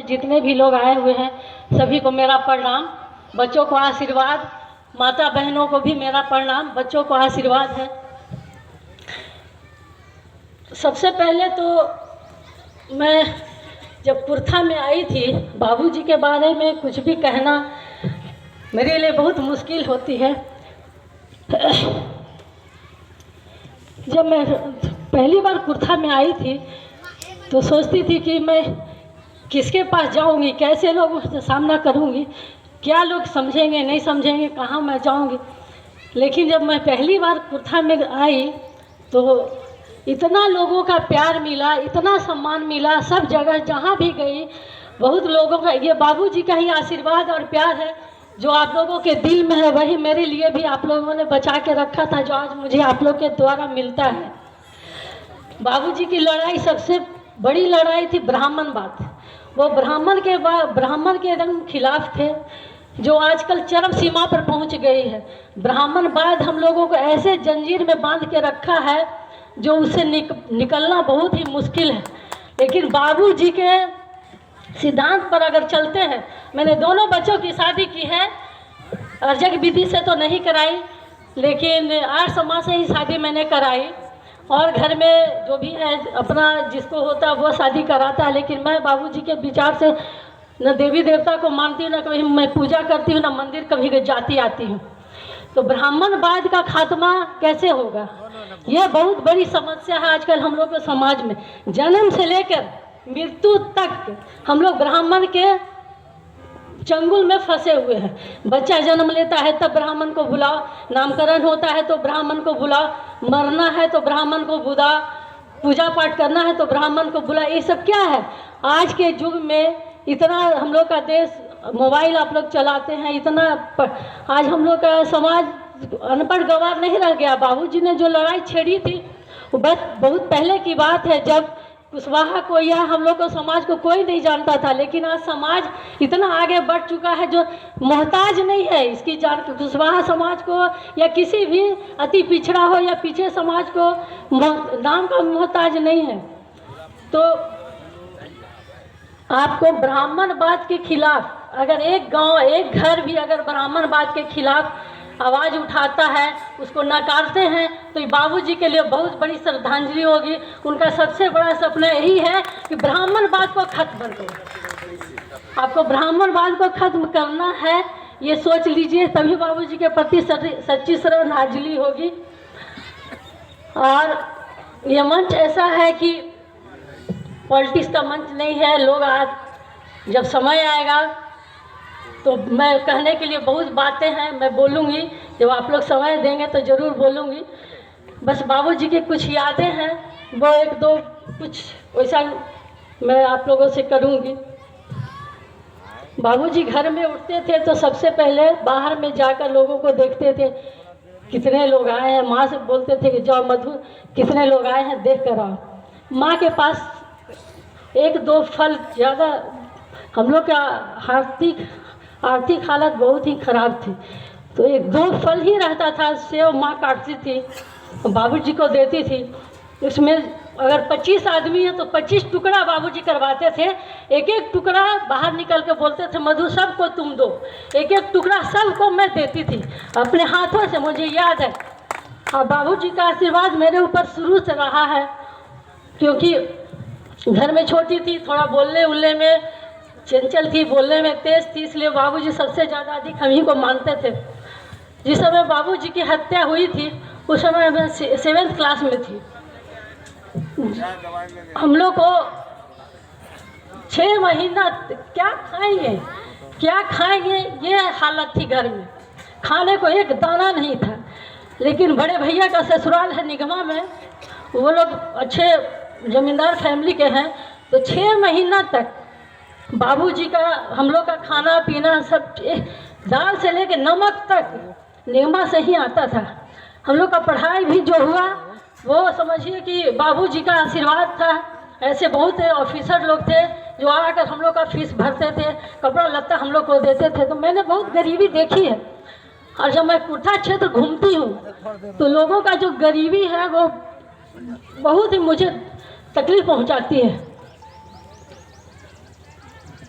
जितने भी लोग आए हुए हैं सभी को मेरा प्रणाम, बच्चों को आशीर्वाद, माता बहनों को भी मेरा प्रणाम, बच्चों को आशीर्वाद है। सबसे पहले तो मैं जब कुर्था में आई थी, बाबूजी के बारे में कुछ भी कहना मेरे लिए बहुत मुश्किल होती है। जब मैं पहली बार कुर्था में आई थी तो सोचती थी कि मैं किसके पास जाऊंगी, कैसे लोगों से सामना करूंगी, क्या लोग समझेंगे नहीं समझेंगे, कहाँ मैं जाऊंगी। लेकिन जब मैं पहली बार कुर्था में आई तो इतना लोगों का प्यार मिला, इतना सम्मान मिला, सब जगह जहाँ भी गई बहुत लोगों का, ये बाबूजी का ही आशीर्वाद और प्यार है जो आप लोगों के दिल में है, वही मेरे लिए भी आप लोगों ने बचा के रखा था, जो आज मुझे आप लोग के द्वारा मिलता है। बाबूजी की लड़ाई सबसे बड़ी लड़ाई थी ब्राह्मणवाद। वो ब्राह्मण के एकदम खिलाफ थे, जो आजकल चरम सीमा पर पहुंच गई है। ब्राह्मणवाद हम लोगों को ऐसे जंजीर में बांध के रखा है जो उससे निकलना बहुत ही मुश्किल है। लेकिन बाबूजी के सिद्धांत पर अगर चलते हैं, मैंने दोनों बच्चों की शादी की है, अर्जक विधि से तो नहीं कराई, लेकिन आर्य समाज से ही शादी मैंने कराई, और घर में जो भी है अपना जिसको होता है वो शादी कराता है। लेकिन मैं बाबूजी के विचार से न देवी देवता को मानती हूँ, न कभी मैं पूजा करती हूँ, न मंदिर कभी जाती आती हूँ। तो ब्राह्मणवाद का खात्मा कैसे होगा, यह बहुत बड़ी समस्या है आजकल हम लोग के समाज में। जन्म से लेकर मृत्यु तक हम लोग ब्राह्मण के चंगुल में फंसे हुए हैं। बच्चा जन्म लेता है तब ब्राह्मण को बुलाओ, नामकरण होता है तो ब्राह्मण को बुलाओ, मरना है तो ब्राह्मण को बुलाओ, पूजा पाठ करना है तो ब्राह्मण को बुलाओ। ये सब क्या है? आज के युग में इतना हम लोग का देश, मोबाइल आप लोग चलाते हैं, इतना आज हम लोग का समाज अनपढ़ गंवार नहीं रह गया। बाबूजी ने जो लड़ाई छेड़ी थी वो बहुत पहले की बात है, जब कुशवाहा को या हम लोग को समाज को कोई नहीं जानता था। लेकिन आज समाज इतना आगे बढ़ चुका है जो मोहताज नहीं है इसकी जान, कुशवाहा समाज को या किसी भी अति पिछड़ा हो या पीछे समाज को नाम का मोहताज नहीं है। तो आपको ब्राह्मणवाद के खिलाफ, अगर एक गांव एक घर भी अगर ब्राह्मणवाद के खिलाफ आवाज़ उठाता है, उसको नकारते हैं, तो ये बाबूजी के लिए बहुत बड़ी श्रद्धांजलि होगी। उनका सबसे बड़ा सपना यही है कि ब्राह्मणवाद को खत्म करो। आपको ब्राह्मणवाद को खत्म करना है, ये सोच लीजिए, तभी बाबूजी के प्रति सच्ची श्रद्धांजलि होगी। और ये मंच ऐसा है कि पॉलिटिक्स का मंच नहीं है। लोग आज जब समय आएगा तो मैं कहने के लिए बहुत बातें हैं, मैं बोलूँगी, जब आप लोग समय देंगे तो ज़रूर बोलूँगी। बस बाबूजी की कुछ यादें हैं, वो एक दो कुछ वैसा मैं आप लोगों से करूँगी। बाबूजी घर में उठते थे तो सबसे पहले बाहर में जाकर लोगों को देखते थे, कितने लोग आए हैं। माँ से बोलते थे कि जाओ मधु, कितने लोग आए हैं देख कर आओ। माँ के पास एक दो फल ज़्यादा, हम लोग का आर्थिक हालत बहुत ही ख़राब थी, तो एक दो फल ही रहता था, सेव माँ काटती थी, बाबूजी को देती थी। उसमें अगर 25 आदमी है तो 25 टुकड़ा बाबूजी करवाते थे। एक एक टुकड़ा बाहर निकल के बोलते थे मधु सबको तुम दो, एक एक टुकड़ा सबको मैं देती थी अपने हाथों से, मुझे याद है। और बाबूजी का आशीर्वाद मेरे ऊपर शुरू से रहा है, क्योंकि घर में छोटी थी, थोड़ा बोलने उलने में चंचल थी, बोलने में तेज थी, इसलिए बाबूजी सबसे ज़्यादा अधिक हम ही को मानते थे। जिस समय बाबूजी की हत्या हुई थी उस समय मैं 7th क्लास में थी। हम लोग को 6 महीना क्या खाएंगे ये हालत थी घर में, खाने को एक दाना नहीं था। लेकिन बड़े भैया का ससुराल है निगमा में, वो लोग अच्छे जमींदार फैमिली के हैं, तो 6 महीना तक बाबूजी का हम लोग का खाना पीना सब दाल से लेके नमक तक निगमा से ही आता था। हम लोग का पढ़ाई भी जो हुआ वो समझिए कि बाबूजी का आशीर्वाद था। ऐसे बहुत ऑफिसर लोग थे जो आकर हम लोग का फीस भरते थे, कपड़ा लत्ता हम लोग को देते थे। तो मैंने बहुत गरीबी देखी है, और जब मैं कुर्था क्षेत्र घूमती हूँ तो लोगों का जो गरीबी है वो बहुत ही मुझे तकलीफ पहुँचाती है।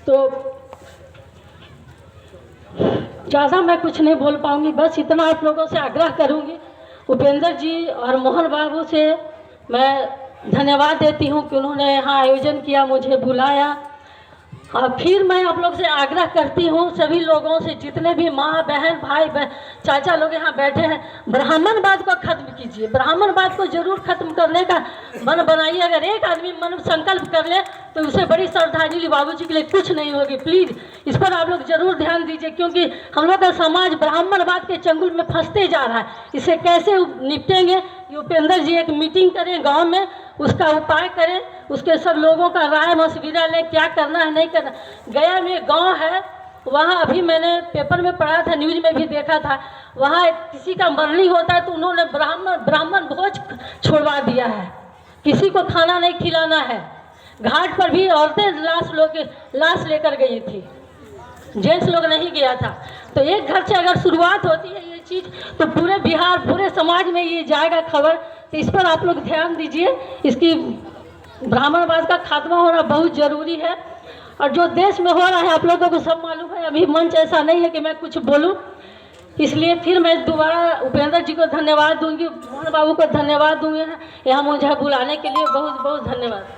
तो ज़्यादा मैं कुछ नहीं बोल पाऊँगी, बस इतना आप लोगों से आग्रह करूँगी। उपेंद्र जी और मोहन बाबू से मैं धन्यवाद देती हूँ कि उन्होंने यहाँ आयोजन किया, मुझे बुलाया। और फिर मैं आप लोग से आग्रह करती हूँ, सभी लोगों से, जितने भी माँ बहन भाई चाचा लोग यहाँ बैठे हैं, ब्राह्मणवाद को खत्म कीजिए। ब्राह्मणवाद को जरूर खत्म करने का मन बनाइए। अगर एक आदमी मन संकल्प कर ले तो उसे बड़ी श्रद्धांजलि बाबूजी के लिए कुछ नहीं होगी। प्लीज़ इस पर आप लोग जरूर ध्यान दीजिए, क्योंकि हम लोग का समाज ब्राह्मणवाद के चंगुल में फंसते जा रहा है। इसे कैसे निपटेंगे, उपेंद्र जी एक मीटिंग करें गांव में, उसका उपाय करें, उसके सब लोगों का राय मशविरा लें, क्या करना है नहीं करना। गया में गांव है, वहाँ अभी मैंने पेपर में पढ़ा था, न्यूज़ में भी देखा था, वहाँ किसी का मरनी होता है तो उन्होंने ब्राह्मण भोज छोड़वा दिया है, किसी को खाना नहीं खिलाना है। घाट पर भी औरतें लाश लेकर गई थी, जेंट्स लोग नहीं गया था। तो एक घर से अगर शुरुआत होती है ये चीज़, तो पूरे बिहार, पूरे समाज में ये जाएगा खबर। तो इस पर आप लोग ध्यान दीजिए, इसकी ब्राह्मणवाद का खात्मा होना बहुत ज़रूरी है। और जो देश में हो रहा है आप लोगों को सब मालूम है, अभी मंच ऐसा नहीं है कि मैं कुछ बोलूं, इसलिए फिर मैं दोबारा उपेंद्र जी को धन्यवाद दूंगी, मोहन बाबू को धन्यवाद दूंगी, यहाँ मुझे बुलाने के लिए बहुत बहुत धन्यवाद।